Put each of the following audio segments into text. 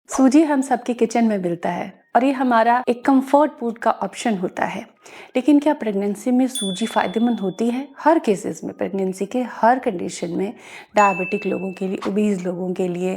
सूजी हम सबके किचन में मिलता है और ये हमारा एक कंफर्ट फूड का ऑप्शन होता है। लेकिन क्या प्रेगनेंसी में सूजी फायदेमंद होती है? हर केसेस में, प्रेगनेंसी के हर कंडीशन में, डायबिटिक लोगों के लिए, ओबीज लोगों के लिए,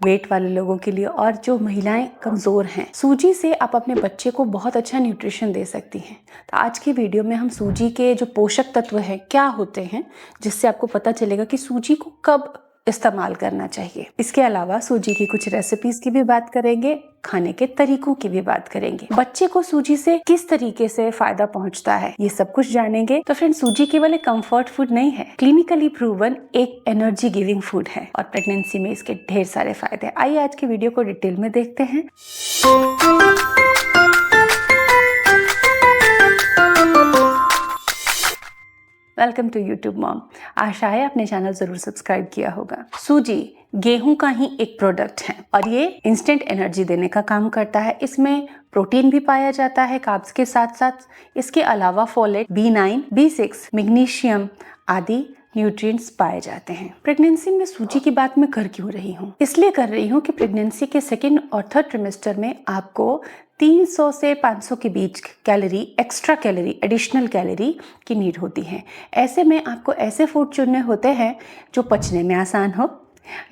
वेट वाले लोगों के लिए और जो महिलाएं कमज़ोर हैं, सूजी से आप अपने बच्चे को बहुत अच्छा न्यूट्रिशन दे सकती हैं। तो आज की वीडियो में हम सूजी के जो पोषक तत्व हैं क्या होते हैं, जिससे आपको पता चलेगा कि सूजी को कब इस्तेमाल करना चाहिए। इसके अलावा सूजी की कुछ रेसिपीज की भी बात करेंगे, खाने के तरीकों की भी बात करेंगे, बच्चे को सूजी से किस तरीके से फायदा पहुंचता है, ये सब कुछ जानेंगे। तो फ्रेंड, सूजी केवल एक कंफर्ट फूड नहीं है, क्लिनिकली प्रूवन एक एनर्जी गिविंग फूड है और प्रेगनेंसी में इसके ढेर सारे फायदे। आइए आज की वीडियो को डिटेल में देखते हैं। Welcome to YouTube mom. आशा है आपने चैनल जरूर सब्सक्राइब किया होगा। सूजी गेहूं का ही एक प्रोडक्ट है और ये इंस्टेंट एनर्जी देने का काम करता है। इसमें प्रोटीन भी पाया जाता है कार्ब्स के साथ साथ। इसके अलावा फोलेट, B9, B6, मैग्नीशियम आदि न्यूट्रिएंट्स पाए जाते हैं। प्रेगनेंसी में सूजी की बात मैं कर क्यों रही हूँ? इसलिए कर रही हूँ कि प्रेगनेंसी के सेकेंड और थर्ड ट्रिमेस्टर में आपको 300 से 500 के बीच calorie, extra calorie, additional calorie की नीड होती है। ऐसे में आपको ऐसे फूड चुनने होते हैं जो पचने में आसान हो,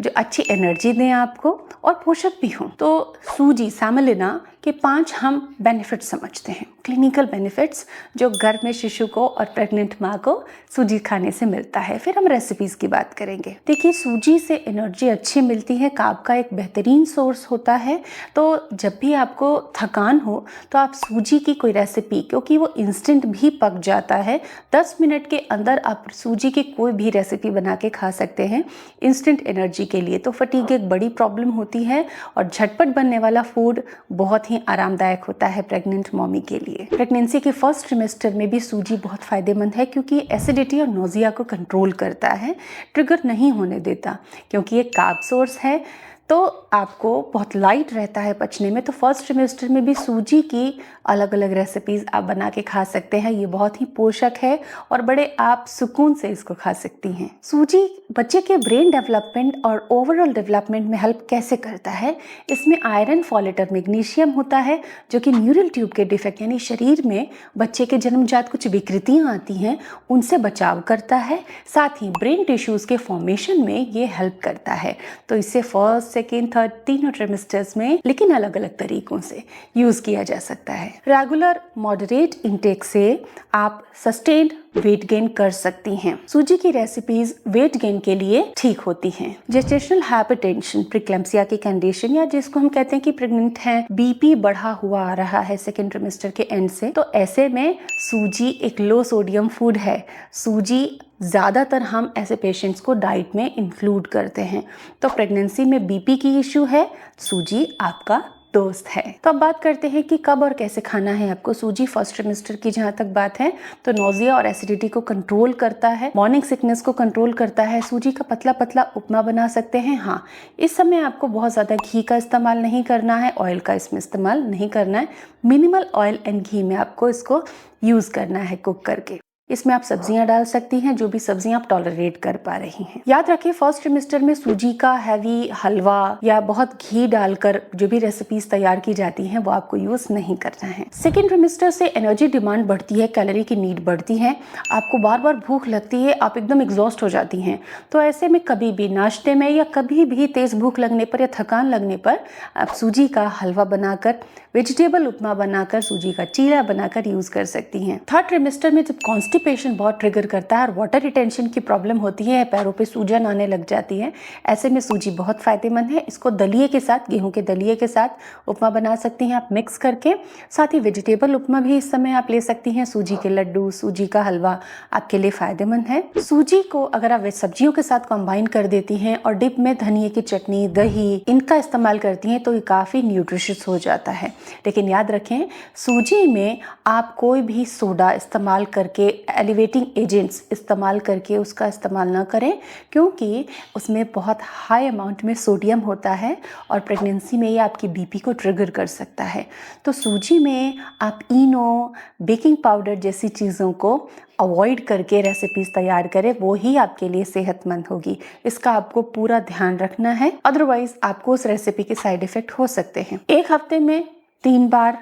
जो अच्छी एनर्जी दें आपको और पोषक भी हों। तो सूजी, सेमोलिना के 5 हम बेनिफिट्स समझते हैं, क्लिनिकल बेनिफिट्स जो गर्भ में शिशु को और प्रेग्नेंट माँ को सूजी खाने से मिलता है। फिर हम रेसिपीज की बात करेंगे। देखिए, सूजी से एनर्जी अच्छी मिलती है, कार्ब का एक बेहतरीन सोर्स होता है। तो जब भी आपको थकान हो तो आप सूजी की कोई रेसिपी, क्योंकि वो इंस्टेंट भी पक जाता है, 10 मिनट के अंदर आप सूजी की कोई भी रेसिपी बना के खा सकते हैं इंस्टेंट एनर्जी के लिए। तो फटीग एक बड़ी प्रॉब्लम होती है और झटपट बनने वाला फूड बहुत ही आरामदायक होता है प्रेग्नेंट मॉमी के लिए। प्रेगनेंसी के फर्स्ट ट्रिमेस्टर में भी सूजी बहुत फायदेमंद है क्योंकि एसिडिटी और नोजिया को कंट्रोल करता है, ट्रिगर नहीं होने देता। क्योंकि ये कार्ब सोर्स है तो आपको बहुत लाइट रहता है पचने में। तो फर्स्ट ट्रिमेस्टर में भी सूजी की अलग अलग रेसिपीज आप बना के खा सकते हैं। ये बहुत ही पोषक है और बड़े आप सुकून से इसको खा सकती हैं। सूजी बच्चे के ब्रेन डेवलपमेंट और ओवरऑल डेवलपमेंट में हेल्प कैसे करता है? इसमें आयरन, फोलेट और मैग्नीशियम होता है जो कि न्यूरल ट्यूब के डिफेक्ट, यानी शरीर में बच्चे के जन्मजात कुछ विकृतियां आती हैं, उनसे बचाव करता है। साथ ही ब्रेन टिश्यूज के फॉर्मेशन में ये हेल्प करता है। तो इसे फर्स्ट, सेकेंड, थर्ड, तीनों ट्रिमेस्टर्स में, लेकिन अलग अलग तरीकों से यूज किया जा सकता है। रेगुलर मॉडरेट इंटेक से आप सस्टेन्ड वेट गेन कर सकती हैं। सूजी की रेसिपीज वेट गेन के लिए ठीक होती हैं। जेस्टेशनल हाइपरटेंशन, प्रीक्लेम्सिया की कंडीशन, या जिसको हम कहते हैं कि प्रेग्नेंट हैं, बीपी बढ़ा हुआ आ रहा है सेकेंड ट्रिमेस्टर के एंड से, तो ऐसे में सूजी एक लो सोडियम फूड है। सूजी ज़्यादातर हम ऐसे पेशेंट्स को डाइट में इंक्लूड करते हैं। तो प्रेगनेंसी में बीपी की इशू है, सूजी आपका दोस्त है। तो अब बात करते हैं कि कब और कैसे खाना है आपको सूजी। फर्स्ट ट्रिमेस्टर की जहाँ तक बात है तो नोजिया और एसिडिटी को कंट्रोल करता है, मॉर्निंग सिकनेस को कंट्रोल करता है। सूजी का पतला पतला उपमा बना सकते हैं। हाँ, इस समय आपको बहुत ज़्यादा घी का इस्तेमाल नहीं करना है, ऑयल का इसमें इस्तेमाल नहीं करना है। मिनिमल ऑयल एंड घी में आपको इसको यूज़ करना है कुक करके। इसमें आप सब्जियां डाल सकती हैं, जो भी सब्जियां आप टॉलरेट कर पा रही हैं। याद रखिए, फर्स्ट ट्रिमेस्टर में सूजी का हैवी हलवा या बहुत घी डालकर जो भी रेसिपीज तैयार की जाती हैं वो आपको यूज नहीं करना है। सेकेंड ट्रिमेस्टर से एनर्जी डिमांड बढ़ती है, कैलोरी की नीड बढ़ती है, आपको बार बार भूख लगती है, आप एकदम एग्जॉस्ट हो जाती हैं। तो ऐसे में कभी भी नाश्ते में या कभी भी तेज भूख लगने पर या थकान लगने पर आप सूजी का हलवा बनाकर, वेजिटेबल उपमा बनाकर, सूजी का चीला बनाकर यूज कर सकती हैं। थर्ड ट्रिमेस्टर में जब कॉन्स्टिपेशन बहुत ट्रिगर करता है और वाटर रिटेंशन की प्रॉब्लम होती है, पैरों पे सूजन आने लग जाती है, ऐसे में सूजी बहुत फायदेमंद है। इसको दलिए के साथ, गेहूं के दलिए के साथ उपमा बना सकती हैं आप मिक्स करके। साथ ही वेजिटेबल उपमा भी इस समय आप ले सकती हैं। सूजी के लड्डू, सूजी का हलवा आपके लिए फायदेमंद है। सूजी को अगर आप सब्जियों के साथ कंबाइन कर देती हैं और डिप में धनिए की चटनी, दही, इनका इस्तेमाल करती हैं तो ये काफ़ी न्यूट्रिशियस हो जाता है। लेकिन याद रखें, सूजी में आप कोई भी सोडा इस्तेमाल करके एलिवेटिंग एजेंट्स इस्तेमाल करके उसका इस्तेमाल ना करें, क्योंकि उसमें बहुत हाई अमाउंट में सोडियम होता है और प्रेगनेंसी में ये आपकी बीपी को ट्रिगर कर सकता है। तो सूजी में आप इनो, बेकिंग पाउडर जैसी चीज़ों को अवॉइड करके रेसिपीज़ तैयार करें, वो ही आपके लिए सेहतमंद होगी। इसका आपको पूरा ध्यान रखना है, अदरवाइज आपको उस रेसिपी के साइड इफ़ेक्ट हो सकते हैं। एक हफ्ते में 3 बार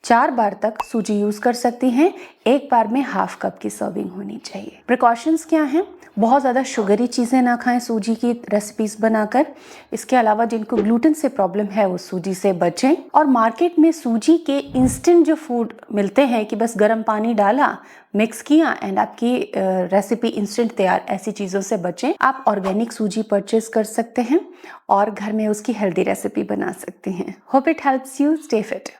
4 बार तक सूजी यूज़ कर सकती हैं। एक बार में हाफ कप की सर्विंग होनी चाहिए। प्रिकॉशंस क्या हैं? बहुत ज़्यादा शुगरी चीज़ें ना खाएं सूजी की रेसिपीज़ बनाकर। इसके अलावा जिनको ग्लूटेन से प्रॉब्लम है वो सूजी से बचें। और मार्केट में सूजी के इंस्टेंट जो फूड मिलते हैं कि बस गर्म पानी डाला, मिक्स किया एंड आपकी रेसिपी इंस्टेंट तैयार, ऐसी चीज़ों से बचें। आप ऑर्गेनिक सूजी परचेज कर सकते हैं और घर में उसकी हेल्दी रेसिपी बना सकते हैं। Hope it helps you stay fit.